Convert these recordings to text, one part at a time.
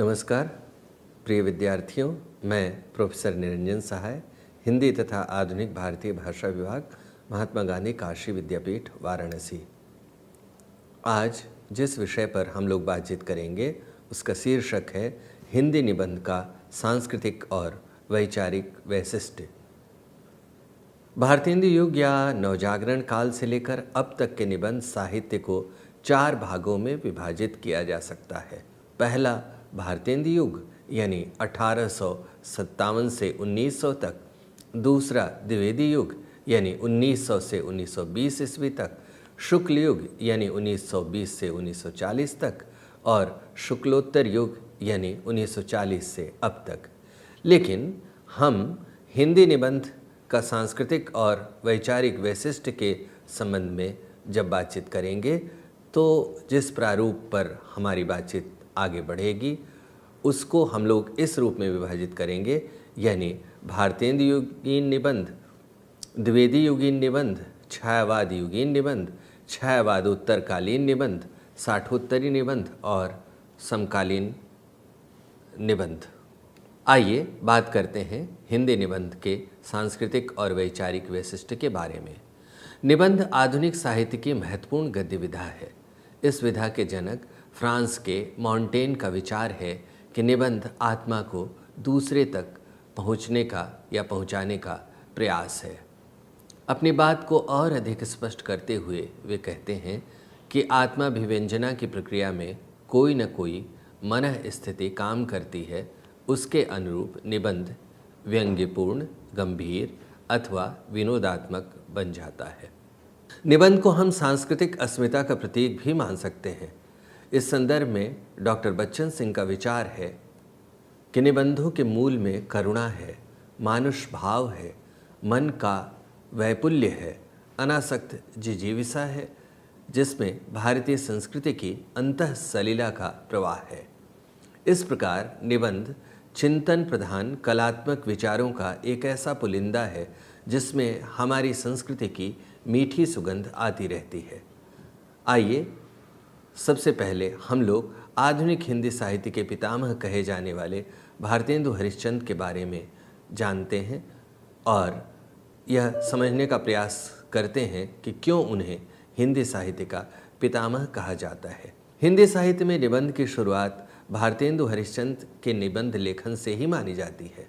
नमस्कार प्रिय विद्यार्थियों, मैं प्रोफेसर निरंजन सहाय, हिंदी तथा आधुनिक भारतीय भाषा विभाग, महात्मा गांधी काशी विद्यापीठ, वाराणसी। आज जिस विषय पर हम लोग बातचीत करेंगे उसका शीर्षक है हिंदी निबंध का सांस्कृतिक और वैचारिक वैशिष्ट्य। भारतेंदु युग या नवजागरण काल से लेकर अब तक के निबंध साहित्य को 4 भागों में विभाजित किया जा सकता है। पहला भारतेंदु युग यानी 1857 से 1900 तक, दूसरा द्विवेदी युग यानी 1900 से 1920 ईस्वी तक, शुक्ल युग यानी 1920 से 1940 तक और शुक्लोत्तर युग यानी 1940 से अब तक। लेकिन हम हिंदी निबंध का सांस्कृतिक और वैचारिक वैशिष्ट्य के संबंध में जब बातचीत करेंगे तो जिस प्रारूप पर हमारी बातचीत आगे बढ़ेगी उसको हम लोग इस रूप में विभाजित करेंगे, यानी भारतेंदु युगीन निबंध, द्विवेदी युगीन निबंध, छायावाद युगीन निबंध, छायावाद उत्तरकालीन निबंध, साठोत्तरी निबंध और समकालीन निबंध। आइए बात करते हैं हिंदी निबंध के सांस्कृतिक और वैचारिक वैशिष्ट्य के बारे में। निबंध आधुनिक साहित्य की महत्वपूर्ण गद्य विधा है। इस विधा के जनक फ्रांस के मॉन्टेन का विचार है कि निबंध आत्मा को दूसरे तक पहुँचने का या पहुँचाने का प्रयास है। अपनी बात को और अधिक स्पष्ट करते हुए वे कहते हैं कि आत्माभिव्यंजना की प्रक्रिया में कोई न कोई मनः स्थिति काम करती है, उसके अनुरूप निबंध व्यंग्यपूर्ण, गंभीर अथवा विनोदात्मक बन जाता है। निबंध को हम सांस्कृतिक अस्मिता का प्रतीक भी मान सकते हैं। इस संदर्भ में डॉक्टर बच्चन सिंह का विचार है कि निबंधों के मूल में करुणा है, मानुष भाव है, मन का वैपुल्य है, अनासक्त जिजीविसा है, जिसमें भारतीय संस्कृति की अंतः सलीला का प्रवाह है। इस प्रकार निबंध चिंतन प्रधान कलात्मक विचारों का एक ऐसा पुलिंदा है जिसमें हमारी संस्कृति की मीठी सुगंध आती रहती है। आइए सबसे पहले हम लोग आधुनिक हिंदी साहित्य के पितामह कहे जाने वाले भारतेंदु हरिश्चंद्र के बारे में जानते हैं और यह समझने का प्रयास करते हैं कि क्यों उन्हें हिंदी साहित्य का पितामह कहा जाता है। हिंदी साहित्य में निबंध की शुरुआत भारतेंदु हरिश्चंद्र के निबंध लेखन से ही मानी जाती है।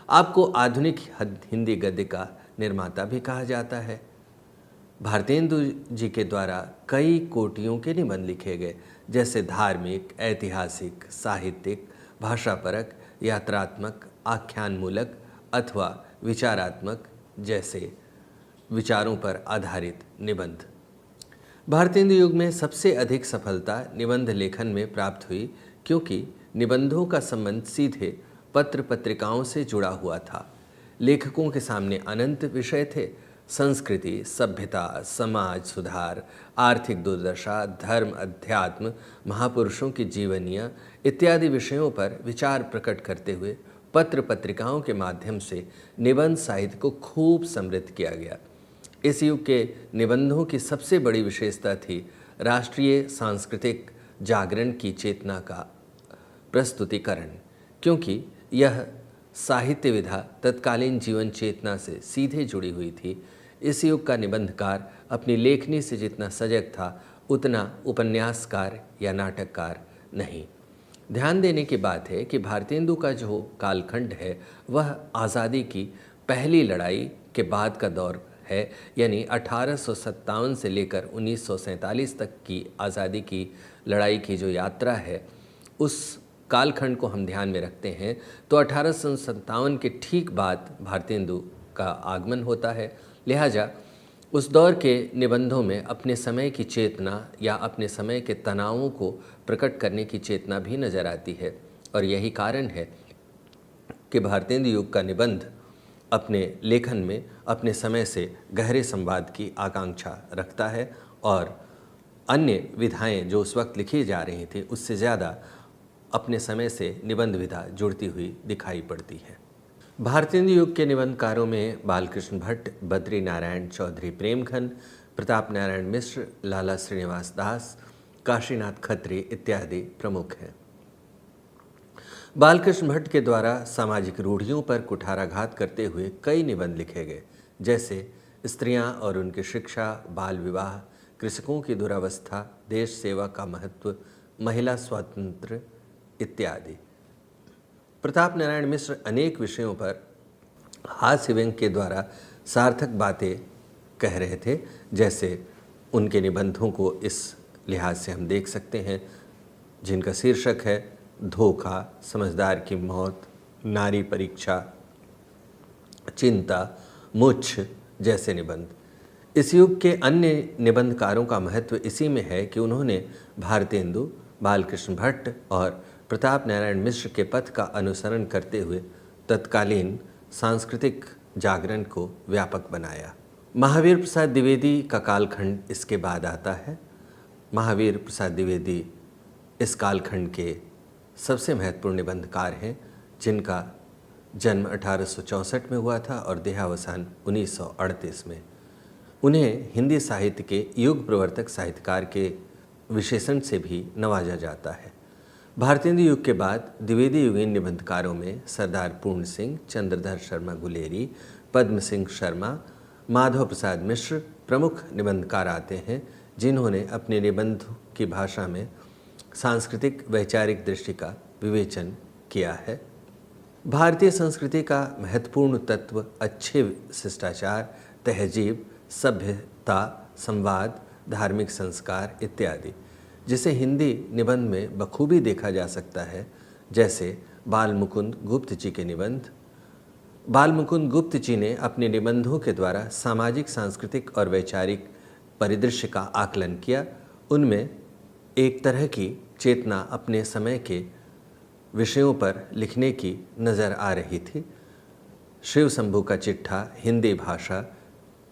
आपको आधुनिक हिंदी गद्य का निर्माता भी कहा जाता है। भारतेंदु जी के द्वारा कई कोटियों के निबंध लिखे गए, जैसे धार्मिक, ऐतिहासिक, साहित्यिक, भाषापरक, यात्रात्मक, आख्यानमूलक अथवा विचारात्मक जैसे विचारों पर आधारित निबंध। भारतेंदु युग में सबसे अधिक सफलता निबंध लेखन में प्राप्त हुई क्योंकि निबंधों का संबंध सीधे पत्र पत्रिकाओं से जुड़ा हुआ था। लेखकों के सामने अनंत विषय थे। संस्कृति, सभ्यता, समाज सुधार, आर्थिक दुर्दशा, धर्म, अध्यात्म, महापुरुषों की जीवनियाँ इत्यादि विषयों पर विचार प्रकट करते हुए पत्र पत्रिकाओं के माध्यम से निबंध साहित्य को खूब समृद्ध किया गया। इस युग के निबंधों की सबसे बड़ी विशेषता थी राष्ट्रीय सांस्कृतिक जागरण की चेतना का प्रस्तुतिकरण, क्योंकि यह साहित्य विधा तत्कालीन जीवन चेतना से सीधे जुड़ी हुई थी। इस युग का निबंधकार अपनी लेखनी से जितना सजग था उतना उपन्यासकार या नाटककार नहीं। ध्यान देने की बात है कि भारतेंदु का जो कालखंड है वह आज़ादी की पहली लड़ाई के बाद का दौर है, यानी 1857 से लेकर 1947 तक की आज़ादी की लड़ाई की जो यात्रा है उस कालखंड को हम ध्यान में रखते हैं तो 1857 के ठीक बाद भारतेंदु का आगमन होता है। लिहाजा उस दौर के निबंधों में अपने समय की चेतना या अपने समय के तनावों को प्रकट करने की चेतना भी नज़र आती है और यही कारण है कि भारतेंदु युग का निबंध अपने लेखन में अपने समय से गहरे संवाद की आकांक्षा रखता है और अन्य विधाएं जो उस वक्त लिखी जा रही थी उससे ज़्यादा अपने समय से निबंध विधा जुड़ती हुई दिखाई पड़ती है। भारतेंदु युग के निबंधकारों में बालकृष्ण भट्ट, बद्री नारायण चौधरी प्रेमघन, प्रताप नारायण मिश्र, लाला श्रीनिवास दास, काशीनाथ खत्री इत्यादि प्रमुख हैं। बालकृष्ण भट्ट के द्वारा सामाजिक रूढ़ियों पर कुठाराघात करते हुए कई निबंध लिखे गए, जैसे स्त्रियां और उनकी शिक्षा, बाल विवाह, कृषकों की दुरावस्था, देश सेवा का महत्व, महिला स्वातंत्र्य इत्यादि। प्रताप नारायण मिश्र अनेक विषयों पर हास्य व्यंग्य के द्वारा सार्थक बातें कह रहे थे, जैसे उनके निबंधों को इस लिहाज से हम देख सकते हैं जिनका शीर्षक है धोखा, समझदार की मौत, नारी परीक्षा, चिंता, मुच्छ जैसे निबंध। इस युग के अन्य निबंधकारों का महत्व इसी में है कि उन्होंने भारतेंदु, बालकृष्ण भट्ट और प्रताप नारायण मिश्र के पथ का अनुसरण करते हुए तत्कालीन सांस्कृतिक जागरण को व्यापक बनाया। महावीर प्रसाद द्विवेदी का कालखंड इसके बाद आता है। महावीर प्रसाद द्विवेदी इस कालखंड के सबसे महत्वपूर्ण निबंधकार हैं, जिनका जन्म 1864 में हुआ था और देहावसान 1938 में। उन्हें हिंदी साहित्य के युग प्रवर्तक साहित्यकार के विशेषण से भी नवाजा जाता है। भारतेंदु युग के बाद द्विवेदी युगीन निबंधकारों में सरदार पूर्ण सिंह, चंद्रधर शर्मा गुलेरी, पद्म सिंह शर्मा, माधव प्रसाद मिश्र प्रमुख निबंधकार आते हैं, जिन्होंने अपने निबंध की भाषा में सांस्कृतिक वैचारिक दृष्टि का विवेचन किया है। भारतीय संस्कृति का महत्वपूर्ण तत्व अच्छे शिष्टाचार, तहजीब, सभ्यता, संवाद, धार्मिक संस्कार इत्यादि, जिसे हिंदी निबंध में बखूबी देखा जा सकता है, जैसे बाल मुकुंद गुप्त जी के निबंध। बाल मुकुंद गुप्त जी ने अपने निबंधों के द्वारा सामाजिक, सांस्कृतिक और वैचारिक परिदृश्य का आकलन किया। उनमें एक तरह की चेतना अपने समय के विषयों पर लिखने की नज़र आ रही थी। शिव शंभू का चिट्ठा, हिंदी भाषा,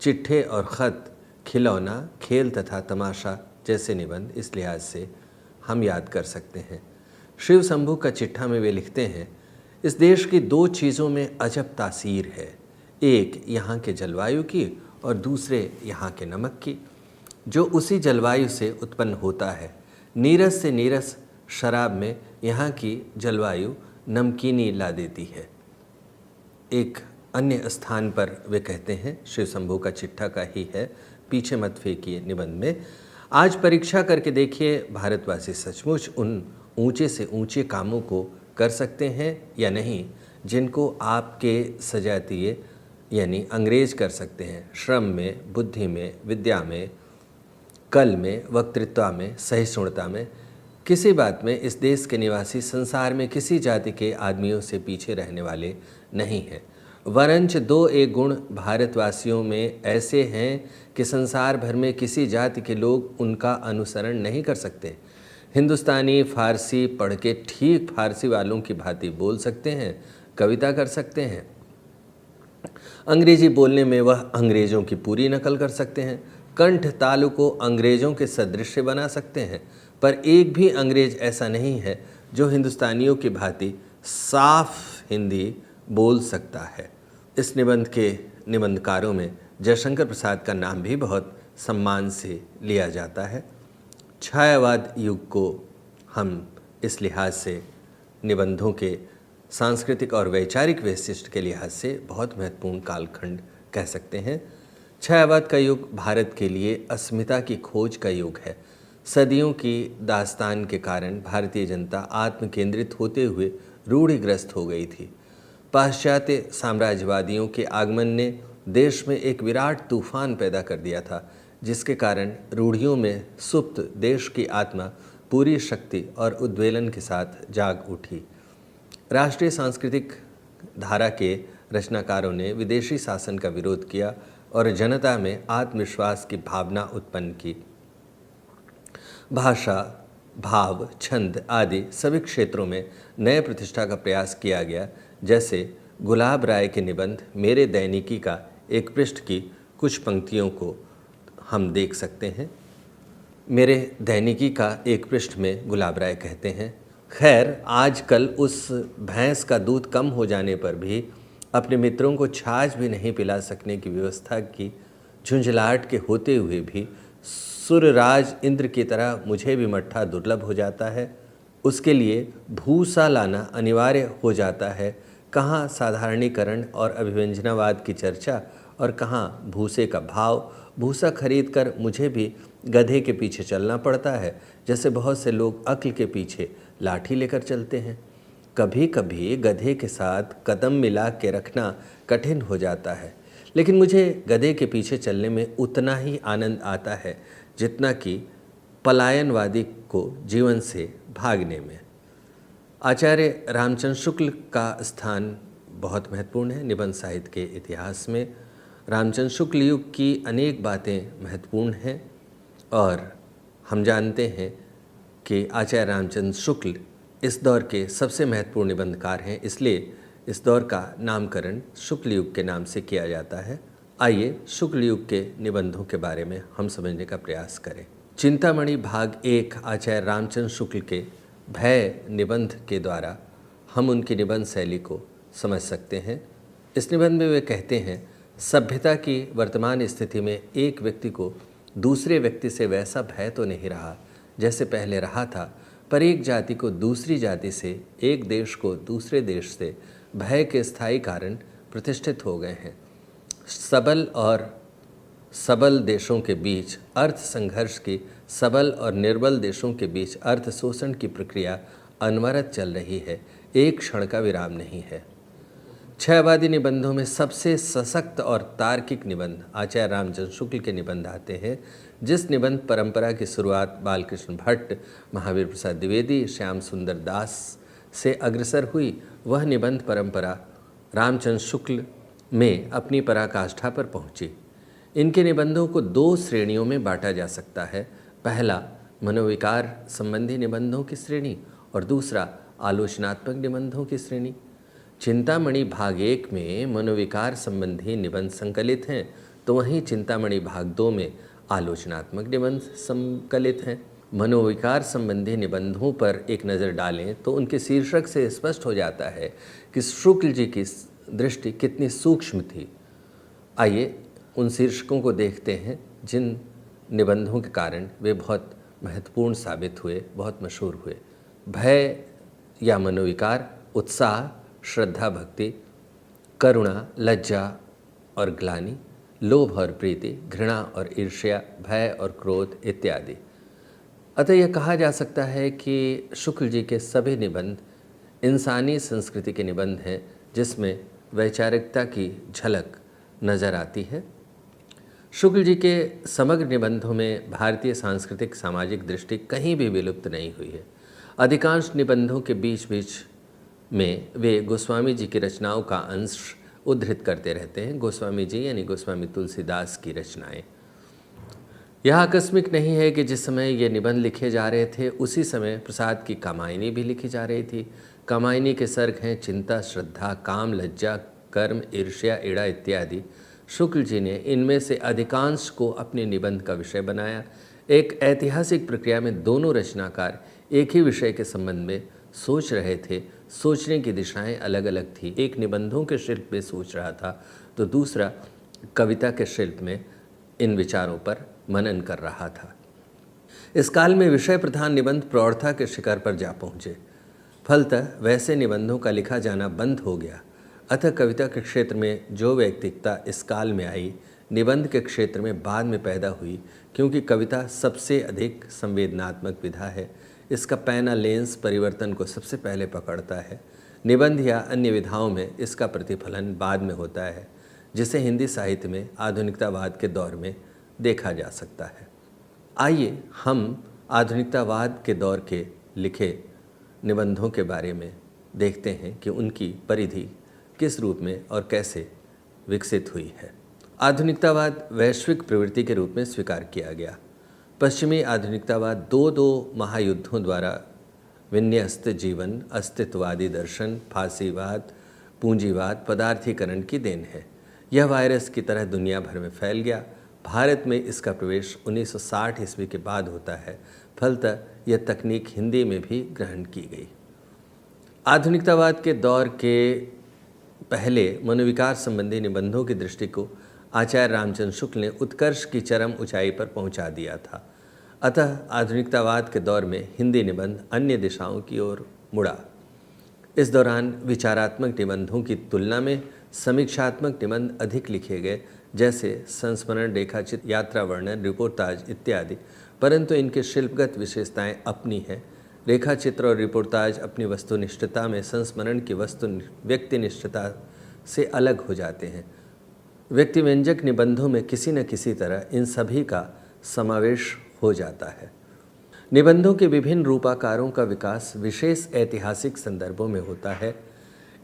चिट्ठे और ख़त, खिलौना, खेल तथा तमाशा जैसे निबंध इस लिहाज से हम याद कर सकते हैं। शिव शंभू का चिट्ठा में वे लिखते हैं, इस देश की दो चीज़ों में अजब तासीर है, एक यहाँ के जलवायु की और दूसरे यहाँ के नमक की, जो उसी जलवायु से उत्पन्न होता है। नीरस से नीरस शराब में यहाँ की जलवायु नमकीनी ला देती है। एक अन्य स्थान पर वे कहते हैं, शिव शंभू का चिट्ठा का ही है, पीछे मत फेंकिए निबंध में, आज परीक्षा करके देखिए भारतवासी सचमुच उन ऊंचे से ऊंचे कामों को कर सकते हैं या नहीं जिनको आपके सजातीय यानी अंग्रेज कर सकते हैं। श्रम में, बुद्धि में, विद्या में, कल में, वक्तृत्व में, सहिष्णुता में, किसी बात में इस देश के निवासी संसार में किसी जाति के आदमियों से पीछे रहने वाले नहीं हैं। वरंच दो एक गुण भारतवासियों में ऐसे हैं कि संसार भर में किसी जाति के लोग उनका अनुसरण नहीं कर सकते। हिंदुस्तानी फारसी पढ़ के ठीक फारसी वालों की भांति बोल सकते हैं, कविता कर सकते हैं। अंग्रेजी बोलने में वह अंग्रेज़ों की पूरी नकल कर सकते हैं, कंठ तालु को अंग्रेज़ों के सदृश बना सकते हैं, पर एक भी अंग्रेज ऐसा नहीं है जो हिंदुस्तानियों की भांति साफ हिंदी बोल सकता है। इस निबंध के निबंधकारों में जयशंकर प्रसाद का नाम भी बहुत सम्मान से लिया जाता है। छायावाद युग को हम इस लिहाज से निबंधों के सांस्कृतिक और वैचारिक वैशिष्ट के लिहाज से बहुत महत्वपूर्ण कालखंड कह सकते हैं। छायावाद का युग भारत के लिए अस्मिता की खोज का युग है। सदियों की दास्तान के कारण भारतीय जनता आत्मकेंद्रित होते हुए रूढ़िग्रस्त हो गई थी। पाश्चात्य साम्राज्यवादियों के आगमन ने देश में एक विराट तूफान पैदा कर दिया था, जिसके कारण रूढ़ियों में सुप्त देश की आत्मा पूरी शक्ति और उद्वेलन के साथ जाग उठी। राष्ट्रीय सांस्कृतिक धारा के रचनाकारों ने विदेशी शासन का विरोध किया और जनता में आत्मविश्वास की भावना उत्पन्न की। भाषा, भाव, छंद आदि सभी क्षेत्रों में नए प्रतिष्ठा का प्रयास किया गया। जैसे गुलाब राय के निबंध मेरे दैनिकी का एक पृष्ठ की कुछ पंक्तियों को हम देख सकते हैं। मेरे दैनिकी का एक पृष्ठ में गुलाब राय कहते हैं, खैर आजकल उस भैंस का दूध कम हो जाने पर भी अपने मित्रों को छाछ भी नहीं पिला सकने की व्यवस्था की झुंझलाहट के होते हुए भी सुरराज इंद्र की तरह मुझे भी मट्ठा दुर्लभ हो जाता है। उसके लिए भूसा लाना अनिवार्य हो जाता है। कहाँ साधारणीकरण और अभिव्यंजनावाद की चर्चा और कहाँ भूसे का भाव। भूसा खरीद कर मुझे भी गधे के पीछे चलना पड़ता है, जैसे बहुत से लोग अक्ल के पीछे लाठी लेकर चलते हैं। कभी कभी गधे के साथ कदम मिला के रखना कठिन हो जाता है, लेकिन मुझे गधे के पीछे चलने में उतना ही आनंद आता है जितना कि पलायनवादी को जीवन से भागने में। आचार्य रामचंद्र शुक्ल का स्थान बहुत महत्वपूर्ण है निबंध साहित्य के इतिहास में। रामचंद्र शुक्ल युग की अनेक बातें महत्वपूर्ण हैं और हम जानते हैं कि आचार्य रामचंद्र शुक्ल इस दौर के सबसे महत्वपूर्ण निबंधकार हैं, इसलिए इस दौर का नामकरण शुक्ल युग के नाम से किया जाता है। आइए शुक्ल युग के निबंधों के बारे में हम समझने का प्रयास करें। चिंतामणि भाग 1 आचार्य रामचंद्र शुक्ल के भय निबंध के द्वारा हम उनकी निबंध शैली को समझ सकते हैं। इस निबंध में वे कहते हैं, सभ्यता की वर्तमान स्थिति में एक व्यक्ति को दूसरे व्यक्ति से वैसा भय तो नहीं रहा जैसे पहले रहा था, पर एक जाति को दूसरी जाति से, एक देश को दूसरे देश से भय के स्थायी कारण प्रतिष्ठित हो गए हैं। सबल और सबल देशों के बीच अर्थ संघर्ष की, सबल और निर्बल देशों के बीच अर्थ शोषण की प्रक्रिया अनवरत चल रही है, एक क्षण का विराम नहीं है। छहवादी निबंधों में सबसे सशक्त और तार्किक निबंध आचार्य रामचंद्र शुक्ल के निबंध आते हैं। जिस निबंध परंपरा की शुरुआत बालकृष्ण भट्ट, महावीर प्रसाद द्विवेदी, श्याम सुंदर दास से अग्रसर हुई, वह निबंध परंपरा रामचंद्र शुक्ल में अपनी पराकाष्ठा पर पहुंची। इनके निबंधों को 2 श्रेणियों में बांटा जा सकता है। पहला मनोविकार संबंधी निबंधों की श्रेणी और दूसरा आलोचनात्मक निबंधों की श्रेणी। चिंतामणि भाग 1 में मनोविकार संबंधी निबंध संकलित हैं, तो वहीं चिंतामणि भाग 2 में आलोचनात्मक निबंध संकलित हैं। मनोविकार संबंधी निबंधों पर एक नज़र डालें तो उनके शीर्षक से स्पष्ट हो जाता है कि शुक्ल जी की दृष्टि कितनी सूक्ष्म थी। आइए उन शीर्षकों को देखते हैं जिन निबंधों के कारण वे बहुत महत्वपूर्ण साबित हुए, बहुत मशहूर हुए। भय या मनोविकार, उत्साह, श्रद्धा भक्ति, करुणा, लज्जा और ग्लानि, लोभ और प्रीति, घृणा और ईर्ष्या, भय और क्रोध इत्यादि। अतः यह कहा जा सकता है कि शुक्ल जी के सभी निबंध इंसानी संस्कृति के निबंध हैं, जिसमें वैचारिकता की झलक नज़र आती है। शुक्ल जी के समग्र निबंधों में भारतीय सांस्कृतिक सामाजिक दृष्टि कहीं भी विलुप्त नहीं हुई है। अधिकांश निबंधों के बीच बीच में वे गोस्वामी जी की रचनाओं का अंश उद्धृत करते रहते हैं। गोस्वामी जी यानी गोस्वामी तुलसीदास की रचनाएं। यह आकस्मिक नहीं है कि जिस समय ये निबंध लिखे जा रहे थे उसी समय प्रसाद की कामायनी भी लिखी जा रही थी। कामायनी के सर्ग हैं चिंता, श्रद्धा, काम, लज्जा, कर्म, ईर्ष्या, ईड़ा इत्यादि। शुक्ल जी ने इनमें से अधिकांश को अपने निबंध का विषय बनाया। एक ऐतिहासिक प्रक्रिया में दोनों रचनाकार एक ही विषय के संबंध में सोच रहे थे। सोचने की दिशाएं अलग अलग थी। एक निबंधों के शिल्प में सोच रहा था तो दूसरा कविता के शिल्प में इन विचारों पर मनन कर रहा था। इस काल में विषय प्रधान निबंध प्रौढ़ता के शिखर पर जा पहुँचे। फलतः वैसे निबंधों का लिखा जाना बंद हो गया। अतः कविता के क्षेत्र में जो वैयक्तिकता इस काल में आई, निबंध के क्षेत्र में बाद में पैदा हुई, क्योंकि कविता सबसे अधिक संवेदनात्मक विधा है। इसका पैना लेंस परिवर्तन को सबसे पहले पकड़ता है। निबंध या अन्य विधाओं में इसका प्रतिफलन बाद में होता है, जिसे हिंदी साहित्य में आधुनिकतावाद के दौर में देखा जा सकता है। आइए हम आधुनिकतावाद के दौर के लिखे निबंधों के बारे में देखते हैं कि उनकी परिधि किस रूप में और कैसे विकसित हुई है। आधुनिकतावाद वैश्विक प्रवृत्ति के रूप में स्वीकार किया गया। पश्चिमी आधुनिकतावाद दो महायुद्धों द्वारा विन्यस्त जीवन, अस्तित्ववादी दर्शन, फांसीवाद, पूंजीवाद, पदार्थीकरण की देन है। यह वायरस की तरह दुनिया भर में फैल गया। भारत में इसका प्रवेश 1960 ईस्वी के बाद होता है। फलतः यह तकनीक हिंदी में भी ग्रहण की गई। आधुनिकतावाद के दौर के पहले मनोविकार संबंधी निबंधों की दृष्टि को आचार्य रामचंद्र शुक्ल ने उत्कर्ष की चरम ऊंचाई पर पहुंचा दिया था। अतः आधुनिकतावाद के दौर में हिंदी निबंध अन्य दिशाओं की ओर मुड़ा। इस दौरान विचारात्मक निबंधों की तुलना में समीक्षात्मक निबंध अधिक लिखे गए, जैसे संस्मरण, रेखाचित्र, यात्रा वर्णन, रिपोर्टाज इत्यादि, परंतु इनके शिल्पगत विशेषताएं अपनी हैं। रेखाचित्र और रिपोर्टाज अपनी वस्तुनिष्ठता में संस्मरण की व्यक्तिनिष्ठता से अलग हो जाते हैं। व्यक्तिव्यंजक निबंधों में किसी न किसी तरह इन सभी का समावेश हो जाता है। निबंधों के विभिन्न रूपाकारों का विकास विशेष ऐतिहासिक संदर्भों में होता है।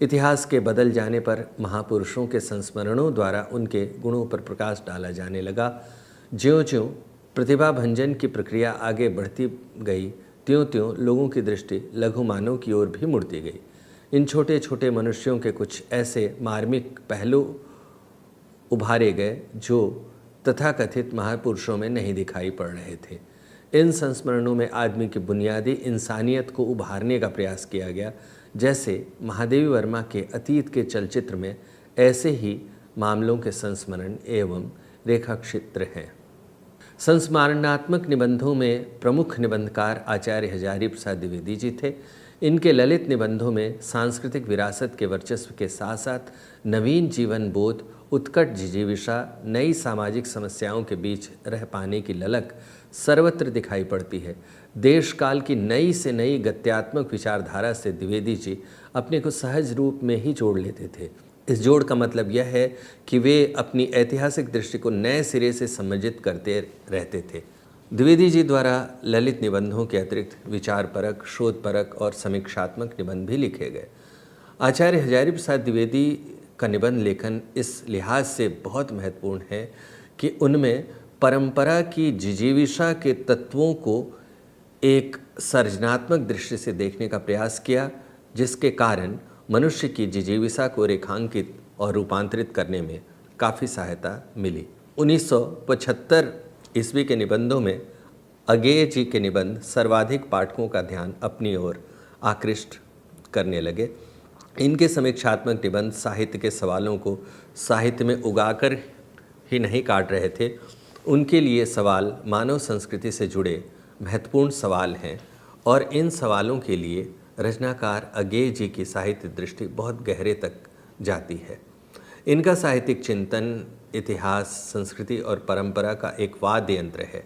इतिहास के बदल जाने पर महापुरुषों के संस्मरणों द्वारा उनके गुणों पर प्रकाश डाला जाने लगा। ज्यों-ज्यों प्रतिभाभंजन की प्रक्रिया आगे बढ़ती गई, त्यों-त्यों लोगों की दृष्टि लघुमानों की ओर भी मुड़ती गई। इन छोटे छोटे मनुष्यों के कुछ ऐसे मार्मिक पहलू उभारे गए जो तथाकथित महापुरुषों में नहीं दिखाई पड़ रहे थे। इन संस्मरणों में आदमी की बुनियादी इंसानियत को उभारने का प्रयास किया गया। जैसे महादेवी वर्मा के अतीत के चलचित्र में ऐसे ही मामलों के संस्मरण एवं रेखाचित्र हैं। संस्मरणात्मक निबंधों में प्रमुख निबंधकार आचार्य हजारी प्रसाद द्विवेदी जी थे। इनके ललित निबंधों में सांस्कृतिक विरासत के वर्चस्व के साथ साथ नवीन जीवन बोध, उत्कट जिजीविषा, नई सामाजिक समस्याओं के बीच रह पाने की ललक सर्वत्र दिखाई पड़ती है। देश काल की नई से नई गत्यात्मक विचारधारा से द्विवेदी जी अपने को सहज रूप में ही जोड़ लेते थे। इस जोड़ का मतलब यह है कि वे अपनी ऐतिहासिक दृष्टि को नए सिरे से सम्मिलित करते रहते थे। द्विवेदी जी द्वारा ललित निबंधों के अतिरिक्त विचारपरक, शोधपरक और समीक्षात्मक निबंध भी लिखे गए। आचार्य हजारी प्रसाद द्विवेदी का निबंध लेखन इस लिहाज से बहुत महत्वपूर्ण है कि उनमें परंपरा की जिजीविषा के तत्वों को एक सर्जनात्मक दृष्टि से देखने का प्रयास किया, जिसके कारण मनुष्य की जिजीविषा को रेखांकित और रूपांतरित करने में काफ़ी सहायता मिली। 1975 ईस्वी के निबंधों में अगेय जी के निबंध सर्वाधिक पाठकों का ध्यान अपनी ओर आकृष्ट करने लगे। इनके समीक्षात्मक निबंध साहित्य के सवालों को साहित्य में उगाकर ही नहीं काट रहे थे। उनके लिए सवाल मानव संस्कृति से जुड़े महत्वपूर्ण सवाल हैं और इन सवालों के लिए रचनाकार अगेय जी की साहित्य दृष्टि बहुत गहरे तक जाती है। इनका साहित्यिक चिंतन इतिहास, संस्कृति और परंपरा का एक वाद्य यंत्र है।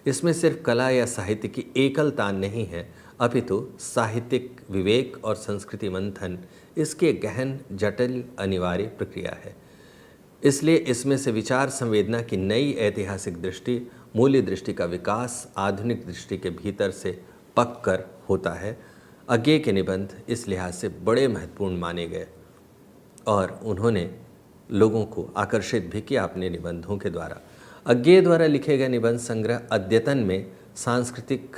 इसमें सिर्फ कला या साहित्य की एकल तान नहीं है, अपितु साहित्यिक विवेक और संस्कृति मंथन इसके गहन, जटिल, अनिवार्य प्रक्रिया है। इसलिए इसमें से विचार संवेदना की नई ऐतिहासिक दृष्टि, मूल्य दृष्टि का विकास आधुनिक दृष्टि के भीतर से पक कर होता है। अगेय के निबंध इस लिहाज से बड़े महत्वपूर्ण माने गए और उन्होंने लोगों को आकर्षित भी किया अपने निबंधों के द्वारा। अगेय द्वारा लिखे गए निबंध संग्रह अद्यतन में सांस्कृतिक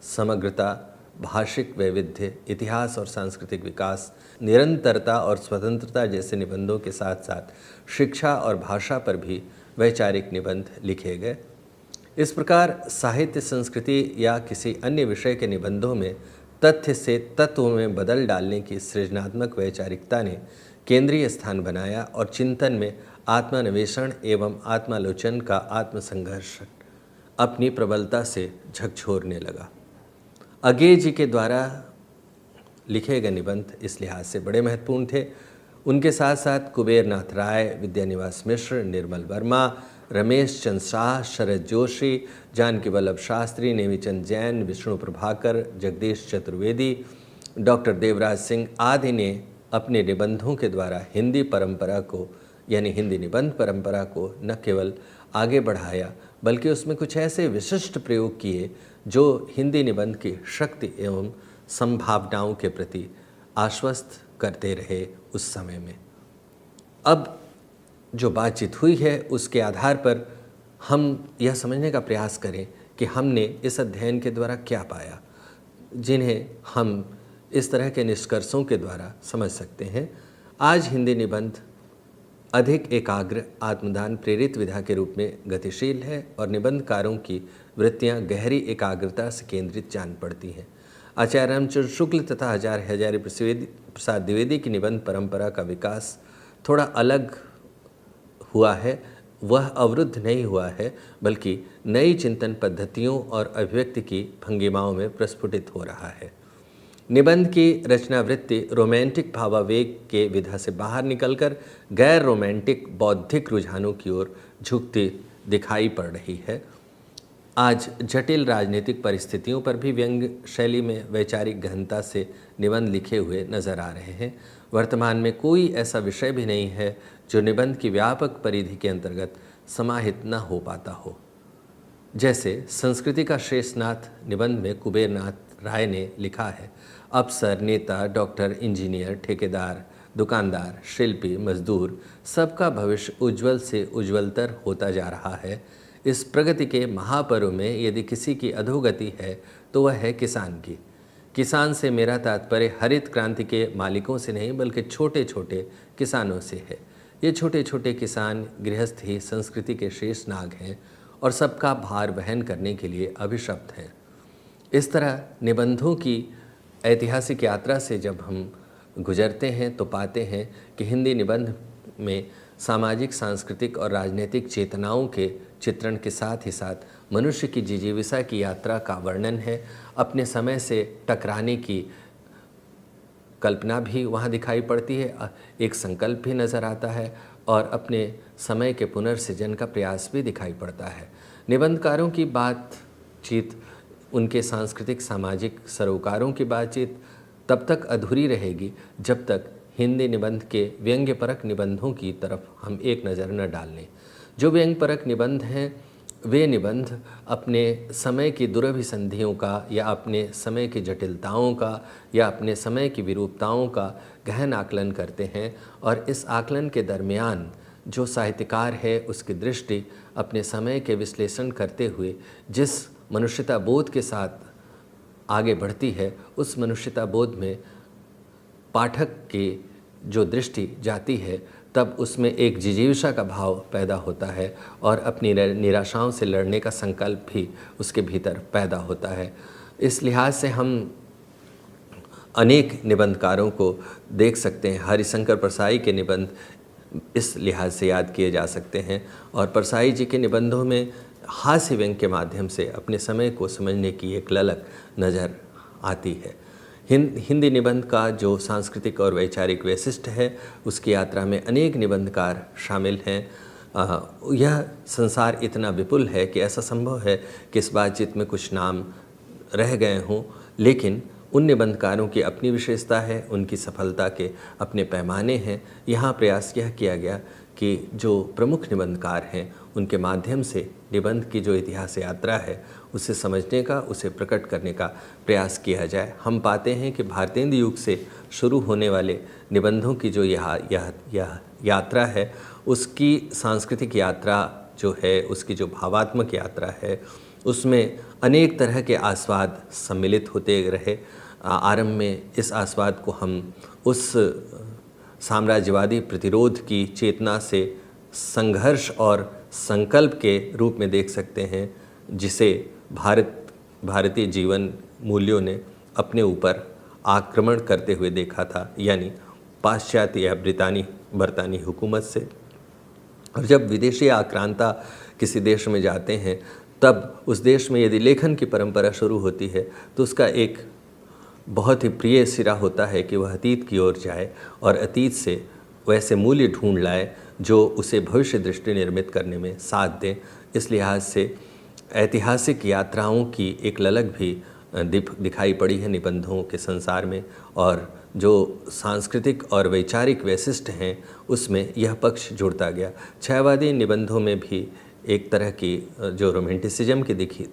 समग्रता, भाषिक वैविध्य, इतिहास और सांस्कृतिक विकास, निरंतरता और स्वतंत्रता जैसे निबंधों के साथ साथ शिक्षा और भाषा पर भी वैचारिक निबंध लिखे गए। इस प्रकार साहित्य, संस्कृति या किसी अन्य विषय के निबंधों में तथ्य से तत्व में बदल डालने की सृजनात्मक वैचारिकता ने केंद्रीय स्थान बनाया और चिंतन में आत्मान्वेषण एवं आत्मालोचन का आत्मसंघर्ष अपनी प्रबलता से झकझोरने लगा। अगेय जी के द्वारा लिखे गए निबंध इस लिहाज से बड़े महत्वपूर्ण थे। उनके साथ साथ कुबेर नाथ राय, विद्यानिवास मिश्र, निर्मल वर्मा, रमेश चंद्र शाह, शरद जोशी, जानकी वल्लभ शास्त्री, नेमीचंद जैन, विष्णु प्रभाकर, जगदीश चतुर्वेदी, डॉक्टर देवराज सिंह आदि ने अपने निबंधों के द्वारा हिंदी परंपरा को यानी हिंदी निबंध परंपरा को न केवल आगे बढ़ाया बल्कि उसमें कुछ ऐसे विशिष्ट प्रयोग किए जो हिंदी निबंध की शक्ति एवं संभावनाओं के प्रति आश्वस्त करते रहे उस समय में। अब जो बातचीत हुई है उसके आधार पर हम यह समझने का प्रयास करें कि हमने इस अध्ययन के द्वारा क्या पाया, जिन्हें हम इस तरह के निष्कर्षों के द्वारा समझ सकते हैं। आज हिंदी निबंध अधिक एकाग्र, आत्मदान प्रेरित विधा के रूप में गतिशील है और निबंधकारों की वृत्तियां गहरी एकाग्रता से केंद्रित जान पड़ती हैं। आचार्य रामचंद्र शुक्ल तथा आचार्य हजारी प्रसाद द्विवेदी की निबंध परंपरा का विकास थोड़ा अलग हुआ है। वह अवरुद्ध नहीं हुआ है, बल्कि नई चिंतन पद्धतियों और अभिव्यक्ति की भंगिमाओं में प्रस्फुटित हो रहा है। निबंध की रचनावृत्ति रोमांटिक भावावेग के विधा से बाहर निकलकर गैर रोमांटिक बौद्धिक रुझानों की ओर झुकती दिखाई पड़ रही है। आज जटिल राजनीतिक परिस्थितियों पर भी व्यंग्य शैली में वैचारिक गहनता से निबंध लिखे हुए नजर आ रहे हैं। वर्तमान में कोई ऐसा विषय भी नहीं है जो निबंध की व्यापक परिधि के अंतर्गत समाहित न हो पाता हो। जैसे संस्कृति का शेषनाथ निबंध में कुबेरनाथ राय ने लिखा है, अफसर, नेता, डॉक्टर, इंजीनियर, ठेकेदार, दुकानदार, शिल्पी, मजदूर, सबका भविष्य उज्जवल से उज्जवलतर होता जा रहा है। इस प्रगति के महापर्व में यदि किसी की अधोगति है तो वह है किसान की। किसान से मेरा तात्पर्य हरित क्रांति के मालिकों से नहीं, बल्कि छोटे छोटे किसानों से है। ये छोटे छोटे किसान गृहस्थ ही संस्कृति के शेष नाग हैं और सबका भार वहन करने के लिए अभिशप्त हैं। इस तरह निबंधों की ऐतिहासिक यात्रा से जब हम गुजरते हैं तो पाते हैं कि हिंदी निबंध में सामाजिक, सांस्कृतिक और राजनीतिक चेतनाओं के चित्रण के साथ ही साथ मनुष्य की जिजीविका की यात्रा का वर्णन है। अपने समय से टकराने की कल्पना भी वहाँ दिखाई पड़ती है, एक संकल्प भी नज़र आता है और अपने समय के पुनर्सृजन का प्रयास भी दिखाई पड़ता है। निबंधकारों की बातचीत, उनके सांस्कृतिक सामाजिक सरोकारों की बातचीत तब तक अधूरी रहेगी जब तक हिंदी निबंध के व्यंग्यपरक निबंधों की तरफ हम एक नज़र न डाल लें। जो व्यंग्यपरक निबंध हैं वे निबंध अपने समय की दुरभिसंधियों का या अपने समय की जटिलताओं का या अपने समय की विरूपताओं का गहन आकलन करते हैं और इस आकलन के दरमियान जो साहित्यकार है उसकी दृष्टि अपने समय के विश्लेषण करते हुए जिस मनुष्यता बोध के साथ आगे बढ़ती है, उस मनुष्यता बोध में पाठक की जो दृष्टि जाती है तब उसमें एक जिजीविषा का भाव पैदा होता है और अपनी निराशाओं से लड़ने का संकल्प भी उसके भीतर पैदा होता है। इस लिहाज से हम अनेक निबंधकारों को देख सकते हैं। हरिशंकर परसाई के निबंध इस लिहाज से याद किए जा सकते हैं और परसाई जी के निबंधों में हास्य व्यंग्य के माध्यम से अपने समय को समझने की एक ललक नज़र आती है। हिंदी निबंध का जो सांस्कृतिक और वैचारिक वैशिष्ट्य है उसकी यात्रा में अनेक निबंधकार शामिल हैं। यह संसार इतना विपुल है कि ऐसा संभव है कि इस बातचीत में कुछ नाम रह गए हों, लेकिन उन निबंधकारों की अपनी विशेषता है, उनकी सफलता के अपने पैमाने हैं। यहाँ प्रयास यह किया गया कि जो प्रमुख निबंधकार हैं उनके माध्यम से निबंध की जो इतिहास यात्रा है उसे समझने का, उसे प्रकट करने का प्रयास किया जाए। हम पाते हैं कि भारतेंदु युग से शुरू होने वाले निबंधों की जो यह यात्रा है उसकी सांस्कृतिक यात्रा जो है, उसकी जो भावात्मक यात्रा है, उसमें अनेक तरह के आस्वाद सम्मिलित होते रहे। आरंभ में इस आस्वाद को हम उस साम्राज्यवादी प्रतिरोध की चेतना से संघर्ष और संकल्प के रूप में देख सकते हैं जिसे भारतीय जीवन मूल्यों ने अपने ऊपर आक्रमण करते हुए देखा था, यानी पाश्चात्य या बरतानी हुकूमत से। और जब विदेशी आक्रांता किसी देश में जाते हैं तब उस देश में यदि लेखन की परंपरा शुरू होती है तो उसका एक बहुत ही प्रिय सिरा होता है कि वह अतीत की ओर जाए और अतीत से वैसे मूल्य ढूंढ लाए जो उसे भविष्य दृष्टि निर्मित करने में साथ दें। इस लिहाज से ऐतिहासिक यात्राओं की एक ललक भी दिखाई पड़ी है निबंधों के संसार में, और जो सांस्कृतिक और वैचारिक वैशिष्ट हैं उसमें यह पक्ष जुड़ता गया। छायावादी निबंधों में भी एक तरह की जो रोमांटिसिज्म की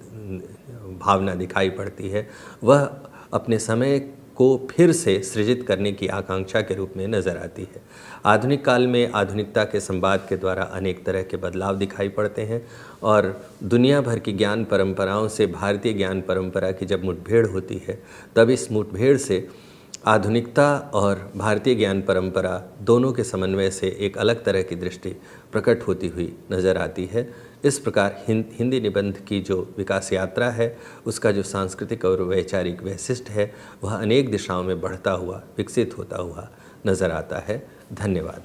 भावना दिखाई पड़ती है, वह अपने समय को फिर से सृजित करने की आकांक्षा के रूप में नज़र आती है। आधुनिक काल में आधुनिकता के संवाद के द्वारा अनेक तरह के बदलाव दिखाई पड़ते हैं और दुनिया भर की ज्ञान परंपराओं से भारतीय ज्ञान परंपरा की जब मुठभेड़ होती है तब इस मुठभेड़ से आधुनिकता और भारतीय ज्ञान परंपरा दोनों के समन्वय से एक अलग तरह की दृष्टि प्रकट होती हुई नज़र आती है। इस प्रकार हिंदी निबंध की जो विकास यात्रा है उसका जो सांस्कृतिक और वैचारिक वैशिष्ट्य है वह अनेक दिशाओं में बढ़ता हुआ, विकसित होता हुआ नज़र आता है। धन्यवाद।